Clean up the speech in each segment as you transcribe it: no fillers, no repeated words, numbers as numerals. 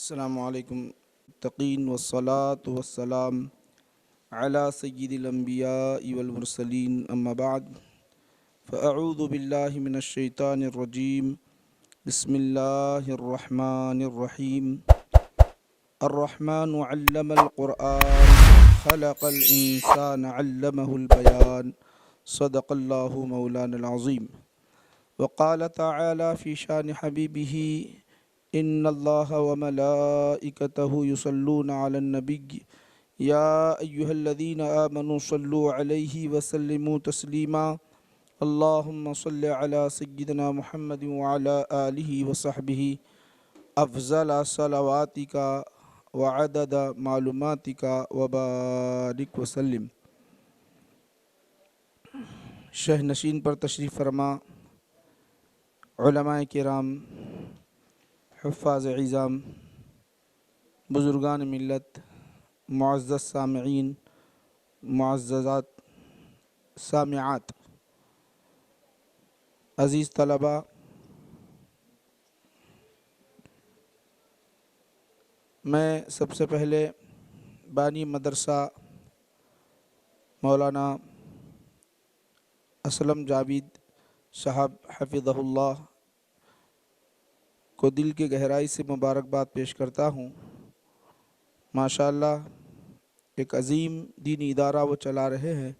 السلام علیکم تقین والصلاة والسلام علی سید الانبیاء والمرسلین اما بعد فاعوذ باللہ من الشیطان الرجیم بسم اللہ الرحمن الرحیم الرحمن علم القرآن خلق الانسان علمہ البیان صدق اللہ مولانا العظیم وقال تعالی فی شان حبیبہ ان اللہ وملائکتہ یصلون علی النبی یا ایہا الذین آمنوا صلوا علیہ وسلموا تسلیما اللہم صل علی سیدنا محمد وعلی آلہ وصحبہ افضل صلواتک وعدد معلوماتک وبارک وسلم۔ شہ نشین پر تشریف فرما علماء کرام، حفاظ عظام، بزرگان ملت، معزز سامعین، معززات سامعات، عزیز طلباء، میں سب سے پہلے بانی مدرسہ مولانا اسلم جاوید صاحب حفظہ اللہ کو دل کی گہرائی سے مبارکباد پیش کرتا ہوں۔ ماشاءاللہ ایک عظیم دینی ادارہ وہ چلا رہے ہیں۔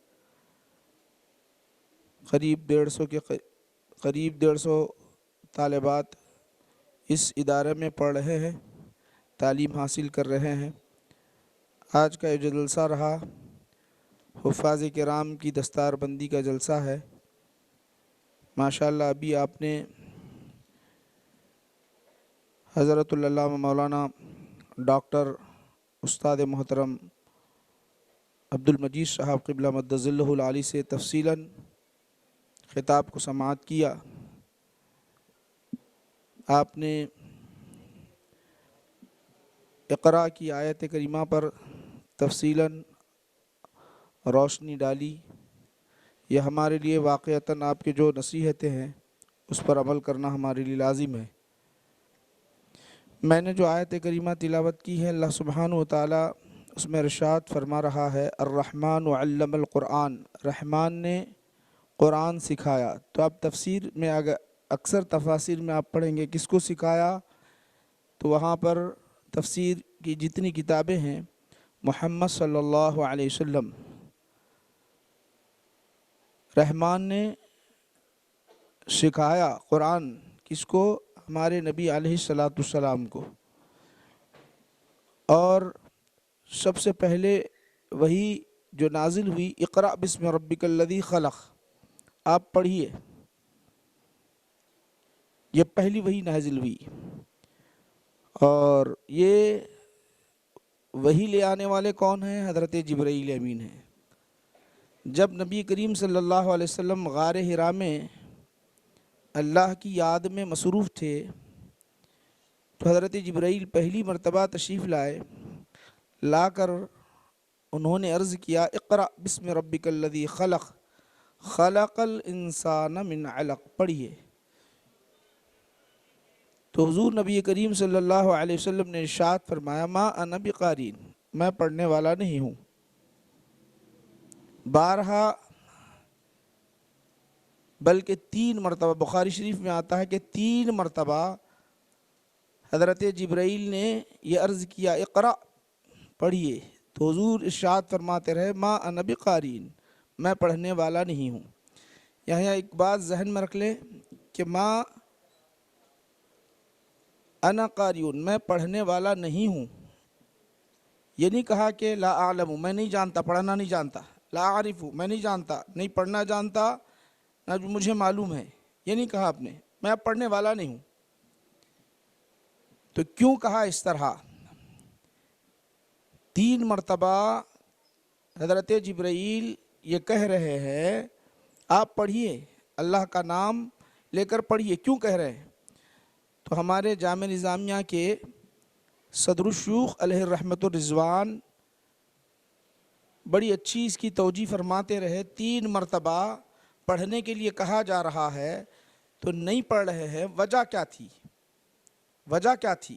قریب 150 طالبات اس ادارے میں پڑھ رہے ہیں، تعلیم حاصل کر رہے ہیں۔ آج کا یہ جو جلسہ رہا حفاظ کرام کی دستار بندی کا جلسہ ہے۔ ماشاءاللہ ابھی آپ نے حضرت العلامہ مولانا ڈاکٹر استاد محترم عبد المجید صاحب قبلہ مد ظلہ العالی سے تفصیلاً خطاب کو سماعت کیا۔ آپ نے اقرا کی آیت کریمہ پر تفصیلاً روشنی ڈالی۔ یہ ہمارے لیے واقعتاً آپ کے جو نصیحتیں ہیں اس پر عمل کرنا ہمارے لیے لازم ہے۔ میں نے جو آیت کریمہ تلاوت کی ہے، اللہ سبحانہ و تعالیٰ اس میں ارشاد فرما رہا ہے، الرحمن علم القرآن، رحمان نے قرآن سکھایا۔ تو آپ تفسیر میں اکثر تفاسیر میں آپ پڑھیں گے کس کو سکھایا، تو وہاں پر تفسیر کی جتنی کتابیں ہیں محمد صلی اللہ علیہ وسلم، رحمان نے سکھایا قرآن کس کو، ہمارے نبی علیہ السلام کو۔ اور سب سے پہلے وہی جو نازل ہوئی، اقرأ بسم ربک الذی خلق، آپ پڑھیے، یہ پہلی وہی نازل ہوئی۔ اور یہ وہی لے آنے والے کون ہیں؟ حضرت جبرائیل امین ہیں۔ جب نبی کریم صلی اللہ علیہ وسلم غار حرا میں اللہ کی یاد میں مصروف تھے تو حضرت جبرائیل پہلی مرتبہ تشریف لائے، لا کر انہوں نے عرض کیا، اقرأ بسم ربک الذی خلق خلق الانسان من علق، پڑھیے۔ تو حضور نبی کریم صلی اللہ علیہ وسلم نے ارشاد فرمایا، ما انا بقارئ، میں پڑھنے والا نہیں ہوں۔ بارہا بلکہ 3 مرتبہ بخاری شریف میں آتا ہے کہ 3 مرتبہ حضرت جبرائیل نے یہ عرض کیا، اقرأ، پڑھیے۔ تو حضور ارشاد فرماتے رہے، ما انا بقارئ، میں پڑھنے والا نہیں ہوں۔ یہاں ایک بات ذہن میں رکھ لیں کہ ما انا قارئ، میں پڑھنے والا نہیں ہوں، یہ نہیں کہا کہ لا اعلم، میں نہیں جانتا، پڑھنا نہیں جانتا، لا اعرف، میں نہیں جانتا، نہیں پڑھنا جانتا، نہ مجھے معلوم ہے، یہ نہیں کہا آپ نے، میں اب پڑھنے والا نہیں ہوں۔ تو کیوں کہا اس طرح؟ 3 مرتبہ حضرت جبرائیل یہ کہہ رہے ہیں آپ پڑھیے، اللہ کا نام لے کر پڑھیے، کیوں کہہ رہے ہیں؟ تو ہمارے جامعہ نظامیہ کے صدر الشیوخ علیہ الرحمۃ الرضوان بڑی اچھی اس کی توجیہ فرماتے رہے، 3 مرتبہ پڑھنے کے لیے کہا جا رہا ہے تو نہیں پڑھ رہے ہیں، وجہ کیا تھی؟ وجہ کیا تھی؟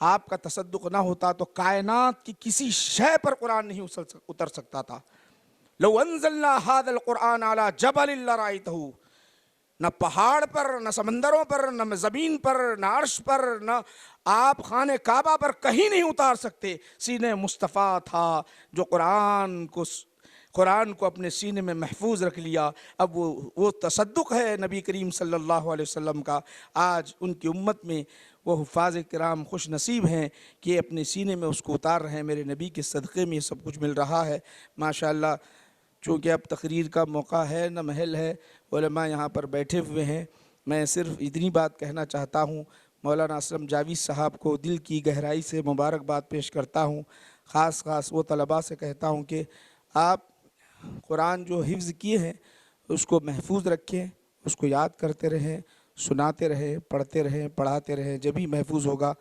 آپ کا تصدق نہ ہوتا تو کائنات کی کسی شے پر قرآن نہیں اتر سکتا تھا۔ لو انزلنا هذا القرآن على جبل لرأيته، نہ پہاڑ پر، نہ سمندروں پر، نہ زمین پر، نہ عرش پر، نہ آپ خانہ کعبہ پر کہیں نہیں اتار سکتے۔ سینہ مصطفیٰ تھا جو قرآن کو اپنے سینے میں محفوظ رکھ لیا۔ اب وہ تصدق ہے نبی کریم صلی اللہ علیہ وسلم کا۔ آج ان کی امت میں وہ حفاظ کرام خوش نصیب ہیں کہ اپنے سینے میں اس کو اتار رہے ہیں۔ میرے نبی کے صدقے میں یہ سب کچھ مل رہا ہے ماشاءاللہ۔ چونکہ اب تقریر کا موقع ہے نہ محل ہے، علماء یہاں پر بیٹھے ہوئے ہیں، میں صرف اتنی بات کہنا چاہتا ہوں۔ مولانا اسلم جاوید صاحب کو دل کی گہرائی سے مبارکباد پیش کرتا ہوں۔ خاص وہ طلباء سے کہتا ہوں کہ آپ قرآن جو حفظ کیے ہیں اس کو محفوظ رکھیں، اس کو یاد کرتے رہیں، سناتے رہیں، پڑھتے رہیں، پڑھاتے رہیں، جبھی محفوظ ہوگا،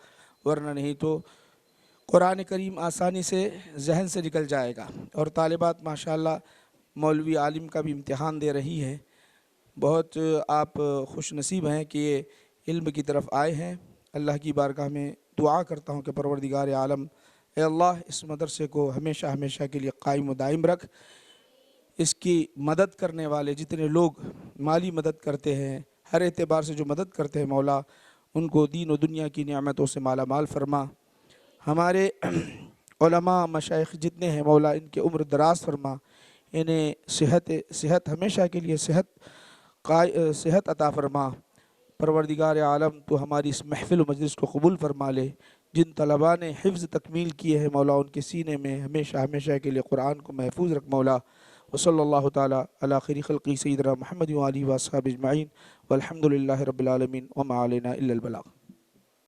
ورنہ نہیں تو قرآن کریم آسانی سے ذہن سے نکل جائے گا۔ اور طالبات ماشاءاللہ مولوی عالم کا بھی امتحان دے رہی ہیں۔ بہت آپ خوش نصیب ہیں کہ یہ علم کی طرف آئے ہیں۔ اللہ کی بارگاہ میں دعا کرتا ہوں کہ پروردگار عالم اے اللہ اس مدرسے کو ہمیشہ ہمیشہ کے لیے قائم و دائم رکھ۔ اس کی مدد کرنے والے جتنے لوگ مالی مدد کرتے ہیں، ہر اعتبار سے جو مدد کرتے ہیں، مولا ان کو دین و دنیا کی نعمتوں سے مالا مال فرما۔ ہمارے علماء مشائخ جتنے ہیں مولا ان کے عمر دراز فرما، انہیں صحت ہمیشہ کے لیے صحت عطا فرما۔ پروردگار عالم تو ہماری اس محفل و مجلس کو قبول فرما لے۔ جن طلباء نے حفظ تکمیل کیے ہیں مولا ان کے سینے میں ہمیشہ ہمیشہ کے لیے قرآن کو محفوظ رکھ مولا۔ وصلی اللہ تعالیٰ علی خیر خلقی سیدنا محمد و آلہ و اصحابہ اجمعین والحمد للہ رب العالمین وما علینا الا البلاغ۔